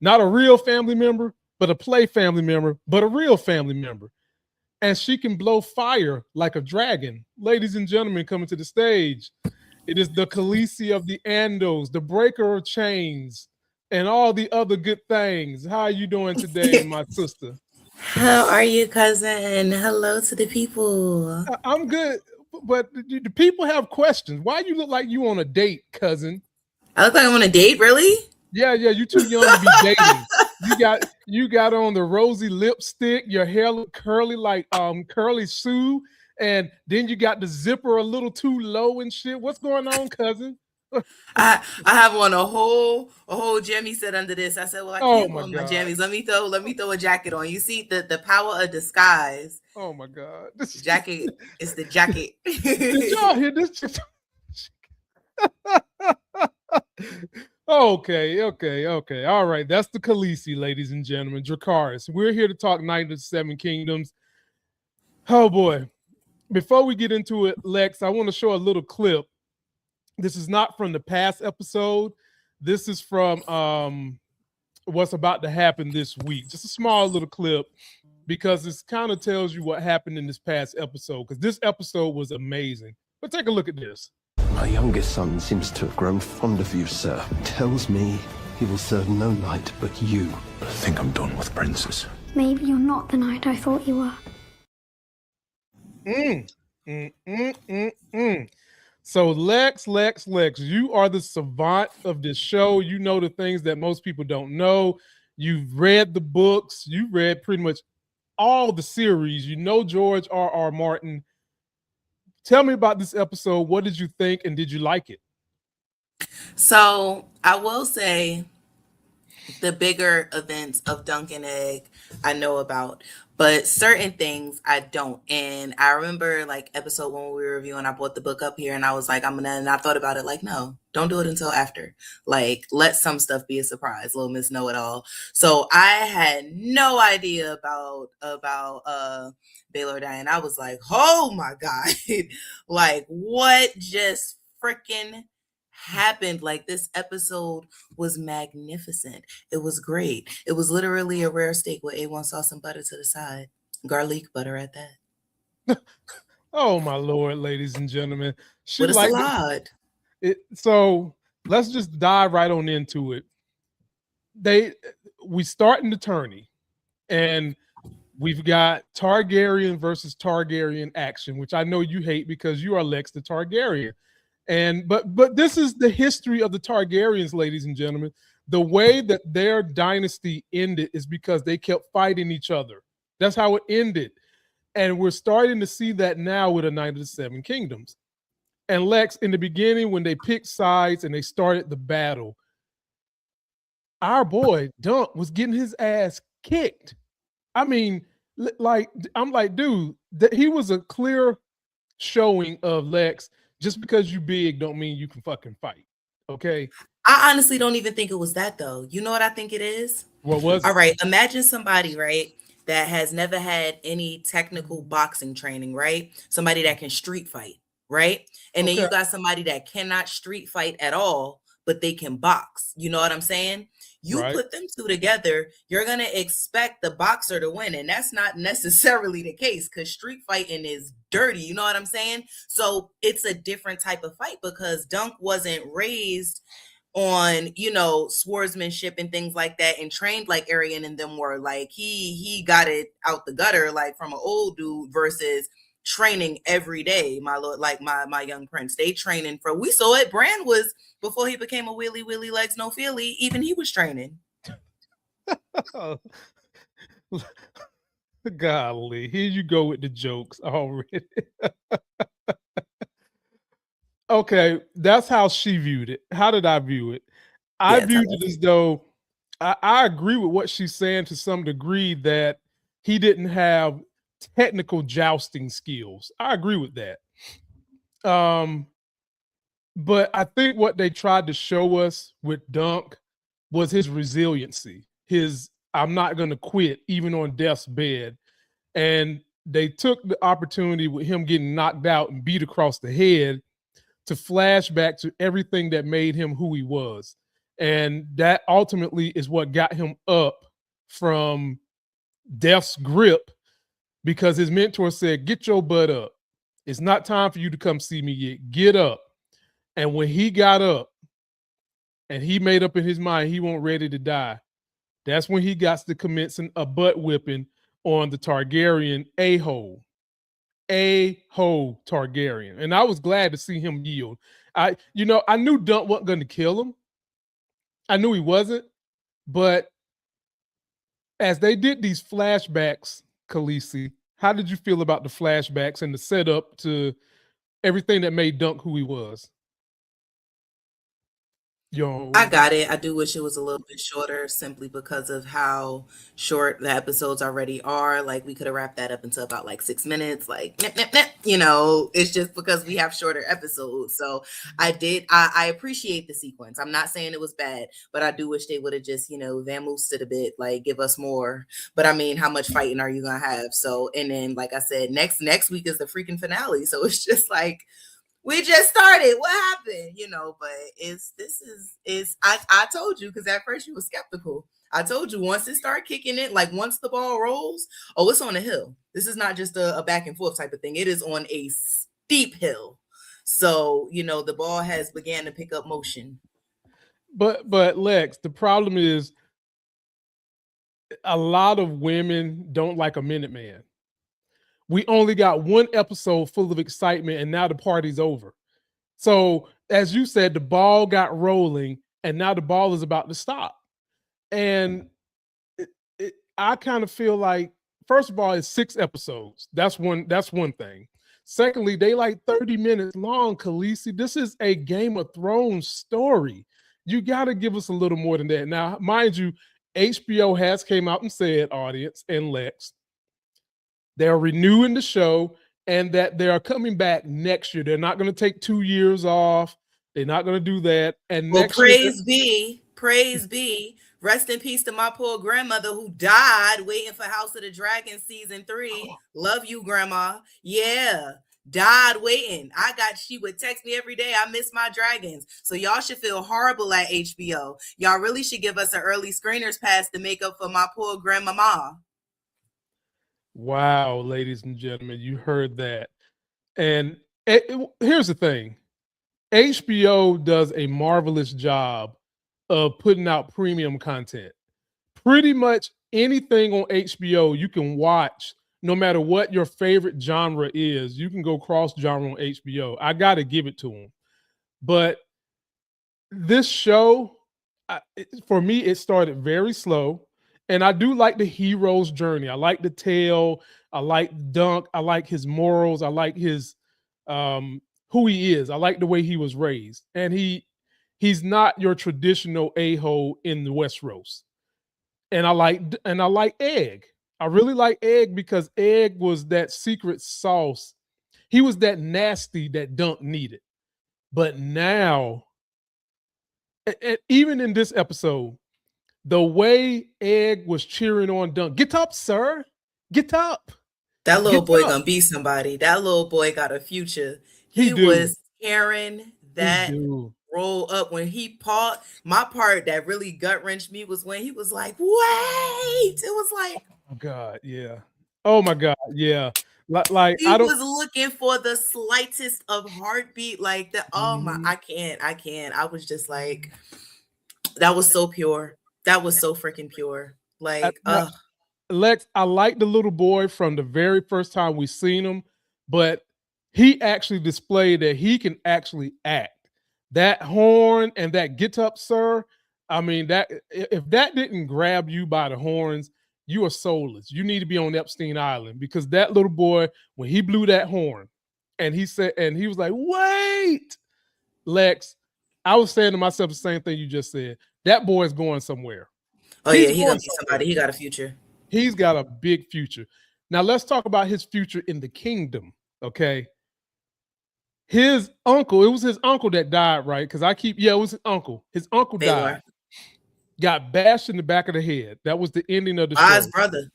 Not a real family member, but a play family member, but a real family member. And she can blow fire like a dragon. Ladies and gentlemen, coming to the stage, it is the Khaleesi of the Andos, the breaker of chains, and all the other good things. How are you doing today, my sister? How are you, cousin? Hello to the people. I'm good, but do people have questions? Why you look like you on a date, cousin? I look like I'm on a date, really? Yeah, you too young to be dating. You got on the rosy lipstick, your hair look curly like curly Sue, and then you got the zipper a little too low and shit. What's going on, cousin? I have on a whole jammy set under this. I said, well, I Oh can't go my in my god. jammies. Let me throw a jacket on. You see the power of disguise. Oh my god. Jacket is the jacket. Did y'all hear this? Okay. All right. That's the Khaleesi, ladies and gentlemen. Dracarys. We're here to talk Night of the Seven Kingdoms. Oh boy. Before we get into it, Lex, I want to show a little clip. This is not from the past episode. This is from what's about to happen this week. Just a small little clip because this kind of tells you what happened in this past episode because this episode was amazing. But take a look at this. My youngest son seems to have grown fond of you, sir. Tells me he will serve no knight but you. I think I'm done with princes. Maybe you're not the knight I thought you were. So Lex, you are the savant of this show. You know the things that most people don't know. You've read the books. You've read pretty much all the series. You know George R.R. Martin. Tell me about this episode. What did you think, and did you like it? So I will say the bigger events of Dunk and Egg I know about, but certain things I don't. And I remember like episode one we were reviewing, I brought the book up here and I was like, and I thought about it like, no, don't do it until after. Like, let some stuff be a surprise, little Miss Know It All. So I had no idea about Baylor Diane. I was like, oh my God, like what just freaking happened? Like this episode was magnificent. It was great. It was literally a rare steak with A1 sauce and butter to the side. Garlic butter at that. Oh my Lord, ladies and gentlemen. She With a liked salad. So let's just dive right on into it. We start in the tourney, and we've got Targaryen versus Targaryen action, which I know you hate because you are Lex the Targaryen. And but this is the history of the Targaryens, ladies and gentlemen. The way that their dynasty ended is because they kept fighting each other. That's how it ended. And we're starting to see that now with A Night of the Seven Kingdoms. And Lex, in the beginning, when they picked sides and they started the battle, our boy Dunk was getting his ass kicked. I mean, I'm like, dude, he was a clear showing of Lex. Just because you big don't mean you can fucking fight. Okay. I honestly don't even think it was that though. You know what I think it is? What was it? All right. Imagine somebody, right, that has never had any technical boxing training, right? Somebody that can street fight, right? And then you got somebody that cannot street fight at all, but they can box. You know what I'm saying? You put them two together, you're going to expect the boxer to win. And that's not necessarily the case because street fighting is dirty. You know what I'm saying? So it's a different type of fight because Dunk wasn't raised on, swordsmanship and things like that and trained like Aryan and them were. Like he got it out the gutter like from an old dude versus training every day, my lord, like my young prince. They training for, we saw it. Bran was, before he became a willy legs no feely, even he was training. Golly, here you go with the jokes already. Okay, that's how she viewed it. How did I view it? I viewed it as though I agree with what she's saying to some degree that he didn't have technical jousting skills. I agree with that. But I think what they tried to show us with Dunk was his resiliency, his I'm not going to quit even on death's bed. And they took the opportunity with him getting knocked out and beat across the head to flash back to everything that made him who he was. And that ultimately is what got him up from death's grip, because his mentor said, get your butt up. It's not time for you to come see me yet. Get up. And when he got up and he made up in his mind he wasn't ready to die, that's when he got to commencing a butt whipping on the Targaryen a-hole. A-hole Targaryen. And I was glad to see him yield. I knew Dunk wasn't going to kill him. I knew he wasn't. But as they did these flashbacks, Khaleesi, how did you feel about the flashbacks and the setup to everything that made Dunk who he was? I got it. I do wish it was a little bit shorter, simply because of how short the episodes already are. Like, we could have wrapped that up into about like 6 minutes. Like, nip, nip, nip. It's just because we have shorter episodes. So I appreciate the sequence. I'm not saying it was bad, but I do wish they would have just, vamoosed it a bit, like give us more. But I mean, how much fighting are you gonna have? So, and then, like I said, next week is the freaking finale. So it's just like, we just started. What happened? But I told you, because at first you were skeptical. I told you, once it started kicking it, like once the ball rolls, it's on a hill. This is not just a back and forth type of thing. It is on a steep hill. So, the ball has began to pick up motion. But Lex, the problem is a lot of women don't like a Minuteman. We only got one episode full of excitement, and now the party's over. So, as you said, the ball got rolling, and now the ball is about to stop. And I kind of feel like, first of all, it's 6 episodes. That's one thing. Secondly, they like 30 minutes long, Khaleesi. This is a Game of Thrones story. You got to give us a little more than that. Now, mind you, HBO has came out and said, audience and Lex, they're renewing the show and that they are coming back next year. They're not going to take 2 years off. They're not going to do that. And well, praise be. Rest in peace to my poor grandmother who died waiting for House of the Dragon season 3. Love you, Grandma. Yeah, died waiting. She would text me every day, I miss my dragons. So y'all should feel horrible at HBO. Y'all really should give us an early screeners pass to make up for my poor grandmama. Wow, ladies and gentlemen, you heard that. And here's the thing. HBO does a marvelous job of putting out premium content. Pretty much anything on HBO you can watch, no matter what your favorite genre is. You can go cross-genre on HBO. I got to give it to them. But this show, for me, it started very slow. And I do like the hero's journey. I like the tale. I like Dunk. I like his morals. I like his who he is. I like the way he was raised. And he's not your traditional a-hole in the Westeros. And I like Egg. I really like Egg because Egg was that secret sauce. He was that nasty that Dunk needed. But now, even in this episode, the way Egg was cheering on Dunk, get up, sir. Get up. That little boy gonna be somebody. That little boy got a future. He was tearing that roll up when he paused. My part that really gut wrenched me was when he was like, wait. It was like, oh God, yeah. Oh my God, yeah. Like he was looking for the slightest of heartbeat, like that. Oh my, I can't. I was just like, that was so pure. That was so freaking pure. Like, Lex, I like the little boy from the very first time we seen him, but he actually displayed that he can actually act. That horn and that get up, sir. I mean, that if that didn't grab you by the horns, you are soulless. You need to be on Epstein Island, because that little boy, when he blew that horn and he was like, wait, Lex, I was saying to myself the same thing you just said. That boy is going somewhere. Oh, yeah, he's gonna be somebody. He got a future. He's got a big future. Now let's talk about his future in the kingdom. Okay. His uncle, it was his uncle that died, right? Because it was his uncle. His uncle died. Got bashed in the back of the head. That was the ending of the show. By his brother.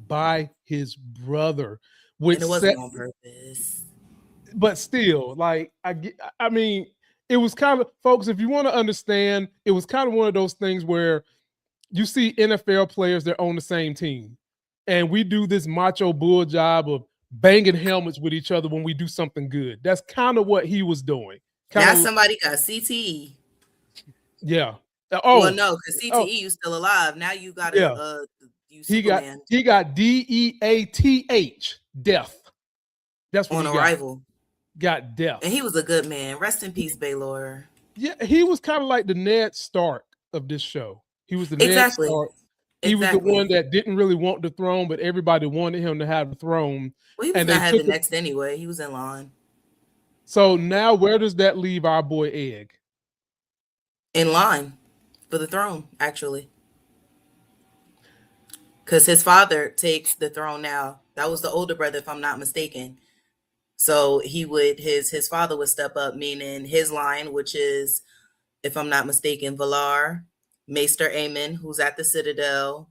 By his brother. Which and it wasn't on purpose. But still, like, I mean, it was kind of, folks, if you want to understand, it was kind of one of those things where you see NFL players, they're on the same team. And we do this macho bull job of banging helmets with each other when we do something good. That's kind of what he was doing. Now somebody got CTE. Yeah. Well, no, because CTE, you still alive. Now you got you Superman. He got DEATH, death. That's what on Arrival. Got death. And he was a good man. Rest in peace, Baylor. Yeah, he was kind of like the Ned Stark of this show. He was the Ned Stark. He was the one that didn't really want the throne, but everybody wanted him to have the throne. Well, he was going to have the next anyway. He was in line. So now where does that leave our boy Egg? In line for the throne, actually. Because his father takes the throne now. That was the older brother, if I'm not mistaken. So his father would step up, meaning his line, which is, if I'm not mistaken, Valar, Maester Aemon, who's at the Citadel,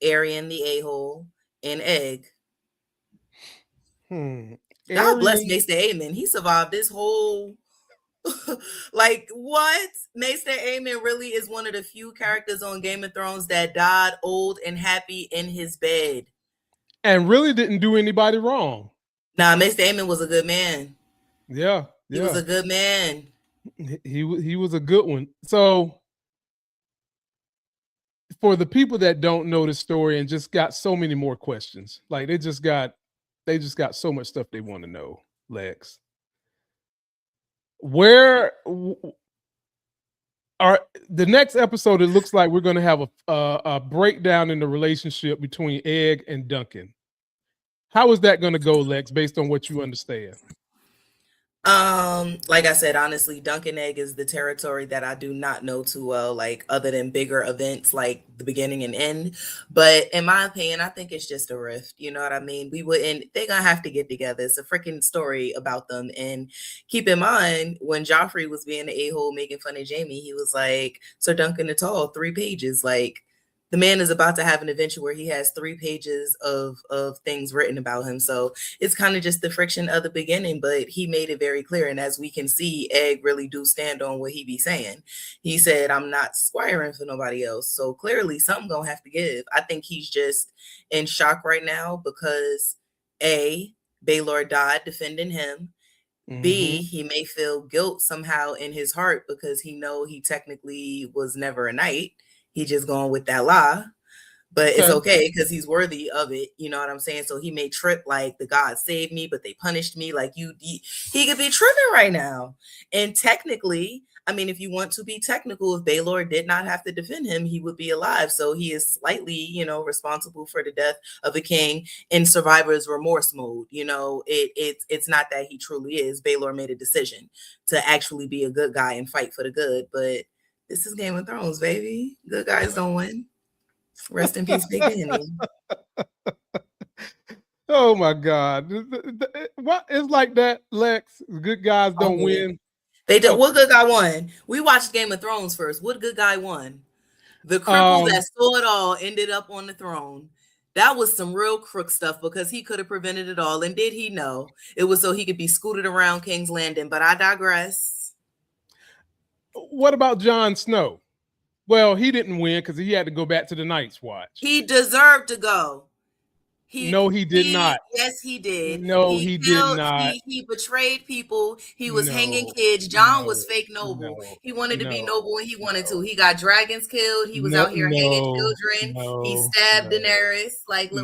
Aerion the A-hole, and Egg. God bless Maester Aemon. He survived this whole like what? Maester Aemon really is one of the few characters on Game of Thrones that died old and happy in his bed. And really didn't do anybody wrong. Nah, Maester Aemon was a good man. Yeah. He was a good man. He was a good one. So for the people that don't know the story and just got so many more questions, like they just got so much stuff they want to know, Lex. Where are the next episode? It looks like we're going to have a breakdown in the relationship between Egg and Duncan. How is that going to go, Lex, based on what you understand? Like I said, honestly, Duncan Egg is the territory that I do not know too well, like other than bigger events like the beginning and end. But in my opinion, I think it's just a rift. You know what I mean? They're gonna have to get together. It's a freaking story about them. And keep in mind, when Joffrey was being the a-hole making fun of Jaime, he was like, Sir Duncan the Tall, 3 pages. Like, the man is about to have an adventure where he has 3 pages of things written about him. So it's kind of just the friction of the beginning, but he made it very clear. And as we can see, Egg really do stand on what he be saying. He said, I'm not squiring for nobody else. So clearly something gonna have to give. I think he's just in shock right now because A, Baelor died defending him. Mm-hmm. B, he may feel guilt somehow in his heart because he technically was never a knight. He just going with that lie, but it's okay because he's worthy of it. You know what I'm saying? So he may trip like the gods saved me, but they punished me. Like he could be tripping right now. And technically, I mean, if you want to be technical, if Baelor did not have to defend him, he would be alive. So he is slightly, responsible for the death of a king in survivor's remorse mode. It's not that he truly is. Baelor made a decision to actually be a good guy and fight for the good, but this is Game of Thrones, baby. Good guys don't win. Rest in peace, Big Annie. Oh my God! What is like that, Lex? Good guys don't win. They do. What good guy won? We watched Game of Thrones first. What good guy won? The cripple that saw it all ended up on the throne. That was some real crook stuff because he could have prevented it all. And did he know? It was so he could be scooted around King's Landing. But I digress. What about Jon Snow? Well, he didn't win because he had to go back to the Night's Watch. He deserved to go. No, he did not. Yes, he did. No, he did not. He betrayed people. He was hanging kids. Jon was fake noble. He wanted to be noble and he wanted to. He got dragons killed. He was out here hanging children. He stabbed Daenerys. Like, look,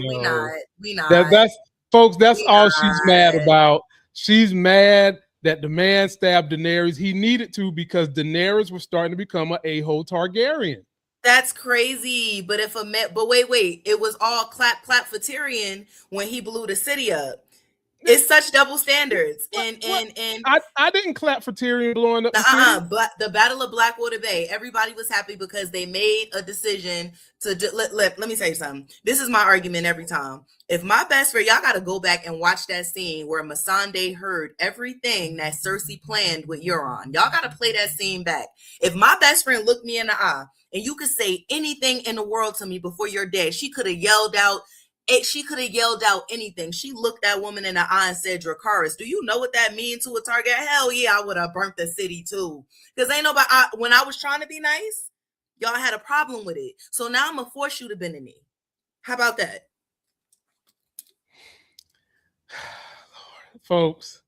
we not. That's folks. That's all she's mad about. She's mad that the man stabbed Daenerys. He needed to because Daenerys was starting to become an a-hole Targaryen. That's crazy. But wait, it was all clap for Tyrion when he blew the city up. It's such double standards. And I didn't clap for Tyrion blowing up the city. But the Battle of Blackwater Bay, everybody was happy because they made a decision to let me say something. This is my argument every time. If my best friend, y'all got to go back and watch that scene where Missandei heard everything that Cersei planned with Euron. Y'all got to play that scene back. If my best friend looked me in the eye and you could say anything in the world to me before you're dead, she could have yelled out she could have yelled out anything. She looked that woman in the eye and said, Dracarys, do you know what that means to a target? Hell yeah, I would have burnt the city too. Because ain't nobody, when I was trying to be nice, y'all had a problem with it. So now I'm going to force you to bend the knee. How about that? Folks,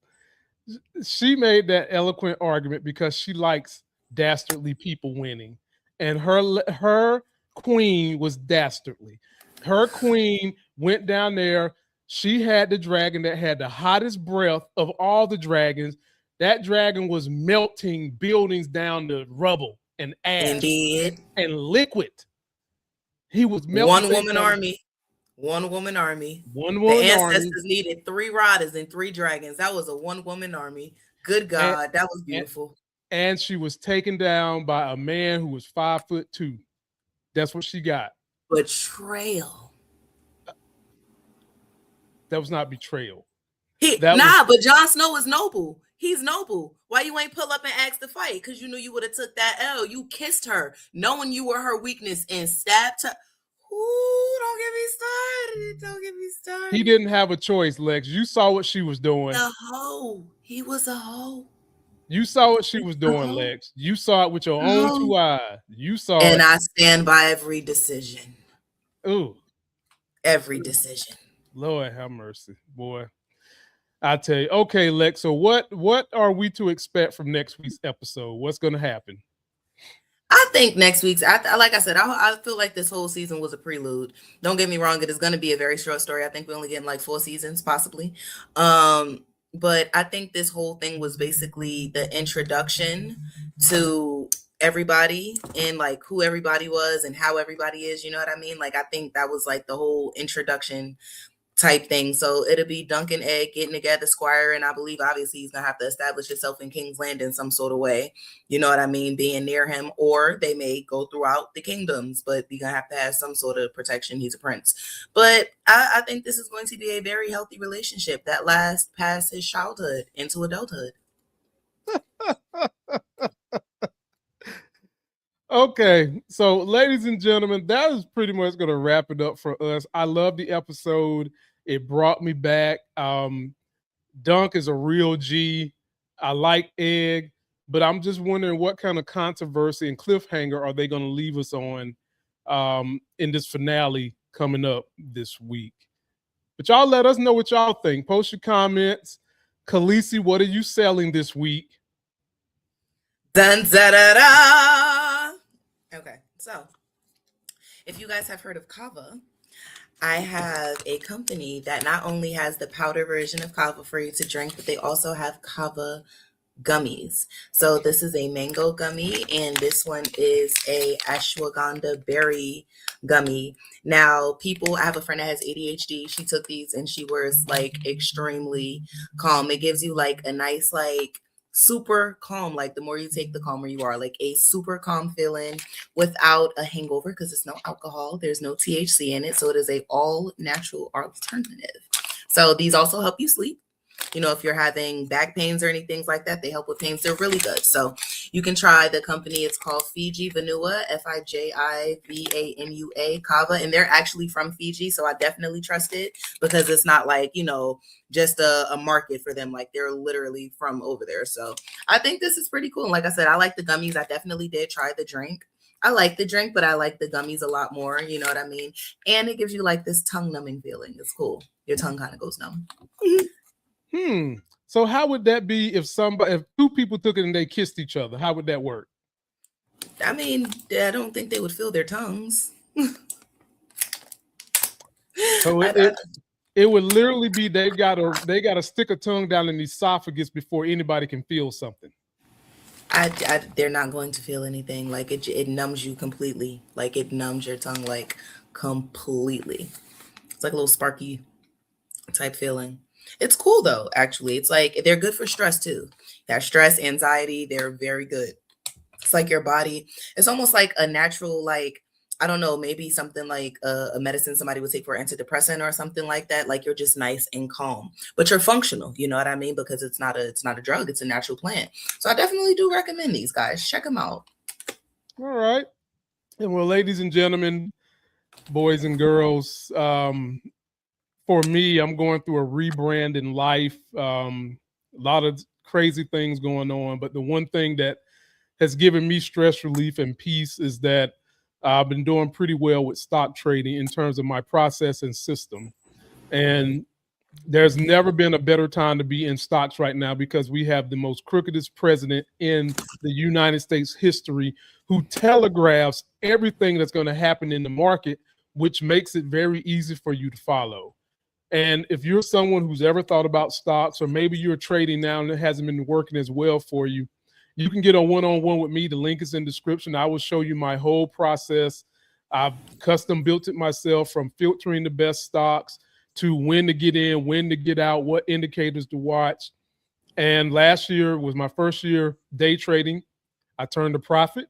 she made that eloquent argument because she likes dastardly people winning. And her queen was dastardly. Her queen went down there. She had the dragon that had the hottest breath of all the dragons. That dragon was melting buildings down to rubble and ash. Indeed. And liquid. He was melting. One woman army. One woman army. One woman the army. ancestors needed 3 riders and 3 dragons. That was a one woman army. Good God, that was beautiful. And she was taken down by a man who was 5'2". That's what she got. Betrayal. That was not betrayal. But Jon Snow is noble. He's noble. Why you ain't pull up and ask to fight? Because you knew you would have took that L. You kissed her, knowing you were her weakness, and stabbed her. Ooh, don't get me started. Don't get me started. He didn't have a choice, Lex. You saw what she was doing. A hoe. He was a hoe. You saw what she was doing, Lex. You saw it with your own 2 eyes. You saw it. And I stand by every decision. Ooh. Every decision. Lord have mercy, boy. I tell you. Okay, Lex. So what are we to expect from next week's episode? What's going to happen? I think next week's, like I said, I feel like this whole season was a prelude. Don't get me wrong, it is going to be a very short story. I think we're only getting like 4 seasons, possibly. But I think this whole thing was basically the introduction to everybody and like who everybody was and how everybody is. You know what I mean? Like, I think that was like the whole introduction type thing. So it'll be Dunk and Egg getting together, Squire, and I believe obviously he's gonna have to establish himself in King's Land in some sort of way, you know what I mean, being near him, or they may go throughout the kingdoms, but you're gonna have to have some sort of protection. He's a prince. But I think this is going to be a very healthy relationship that lasts past his childhood into adulthood. Okay, so ladies and gentlemen, that is pretty much going to wrap it up for us. I love the episode. It brought me back. Dunk is a real G. I like Egg, but I'm just wondering what kind of controversy and cliffhanger are they going to leave us on in this finale coming up this week. But y'all let us know what y'all think. Post your comments. Khaleesi, what are you selling this week? Dun, da, da, da. Okay, so if you guys have heard of Kava, I have a company that not only has the powder version of Kava for you to drink, but they also have Kava gummies. So this is a mango gummy, and this one is a ashwagandha berry gummy. Now, I have a friend that has ADHD. She took these and she was like extremely calm. It gives you like a nice, like super calm, like the more you take, the calmer you are, like a super calm feeling without a hangover, because it's no alcohol, there's no THC in it, so it is a all natural alternative. So these also help you sleep. You know, if you're having back pains or anything like that, they help with pains. They're really good. So you can try the company. It's called Fiji Vanua, FIJIVANUA, Kava, and they're actually from Fiji. So I definitely trust it because it's not like, you know, just a market for them. Like, they're literally from over there. So I think this is pretty cool. And like I said, I like the gummies. I definitely did try the drink. I like the drink, but I like the gummies a lot more. You know what I mean? And it gives you like this tongue numbing feeling. It's cool. Your tongue kind of goes numb. So how would that be if 2 people took it and they kissed each other? How would that work? I mean, I don't think they would feel their tongues. So it would literally be they gotta stick a tongue down in the esophagus before anybody can feel something. They're not going to feel anything. Like it numbs you completely. Like it numbs your tongue like completely. It's like a little sparky type feeling. It's cool though, actually. It's like they're good for stress too. That stress, anxiety, they're very good. It's like your body. It's almost like a natural, like, I don't know, maybe something like a medicine somebody would take for antidepressant or something like that. Like you're just nice and calm, but you're functional. You know what I mean? Because it's not a drug. It's a natural plant. So I definitely do recommend these, guys. Check them out. All right. And well, ladies and gentlemen, boys and girls, for me, I'm going through a rebrand in life. A lot of crazy things going on, but the one thing that has given me stress relief and peace is that I've been doing pretty well with stock trading in terms of my process and system. And there's never been a better time to be in stocks right now because we have the most crookedest president in the United States history who telegraphs everything that's going to happen in the market, which makes it very easy for you to follow. And if you're someone who's ever thought about stocks, or maybe you're trading now and it hasn't been working as well for you, you can get a one-on-one with me. The link is in the description. I will show you my whole process. I've custom built it myself, from filtering the best stocks to when to get in, when to get out, what indicators to watch. And last year was my first year day trading. I turned a profit.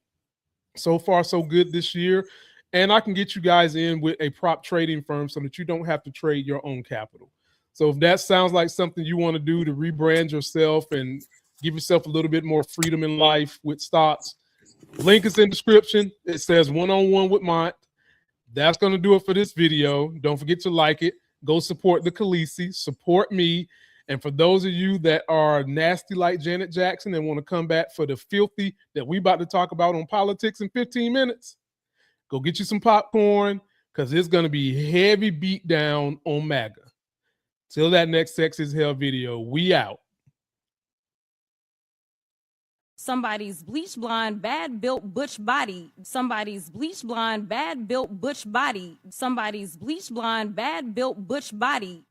So far, so good this year. And I can get you guys in with a prop trading firm so that you don't have to trade your own capital. So if that sounds like something you want to do to rebrand yourself and give yourself a little bit more freedom in life with stocks, link is in the description. It says one-on-one with Mont. That's going to do it for this video. Don't forget to like it. Go support the Khaleesi. Support me. And for those of you that are nasty like Janet Jackson and want to come back for the filthy that we about to talk about on politics in 15 minutes, go get you some popcorn, because it's going to be heavy beat down on MAGA. Till that next Sex is Hell video, we out. Somebody's bleach blonde, bad built butch body. Somebody's bleach blonde, bad built butch body. Somebody's bleach blonde, bad built butch body.